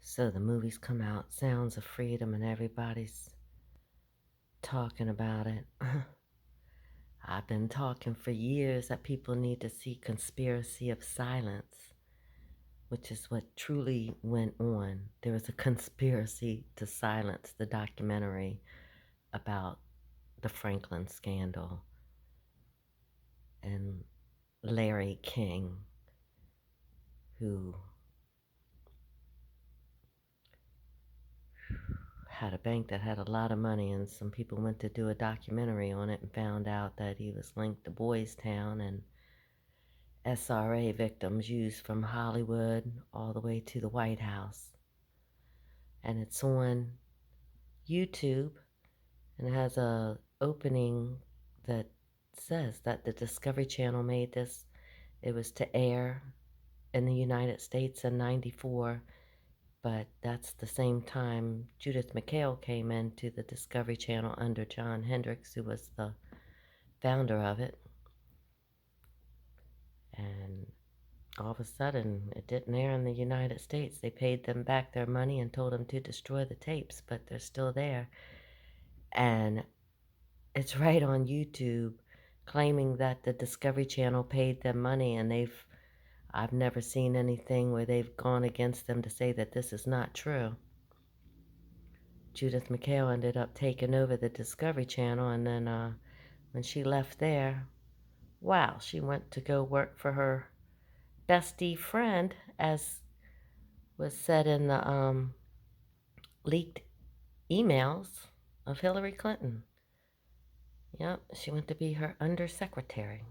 So the movie's come out, Sounds of Freedom, and everybody's talking about it. I've been talking for years that people need to see Conspiracy of Silence, which is what truly went on. There was a conspiracy to silence the documentary about the Franklin scandal and Larry King, who had a bank that had a lot of money, and some people went to do a documentary on it and found out that he was linked to Boys Town and SRA victims used from Hollywood all the way to the White House. And it's on YouTube and has a opening that says that the Discovery Channel made this. It was to air in the United States in '94, but that's the same time Judith McHale came into the Discovery Channel under John Hendricks, who was the founder of it. And all of a sudden, it didn't air in the United States. They paid them back their money and told them to destroy the tapes, but they're still there. And it's right on YouTube claiming that the Discovery Channel paid them money, and I've never seen anything where they've gone against them to say that this is not true. Judith McHale ended up taking over the Discovery Channel, and then when she left there, wow, she went to go work for her bestie friend, as was said in the leaked emails of Hillary Clinton. Yep, she went to be her undersecretary.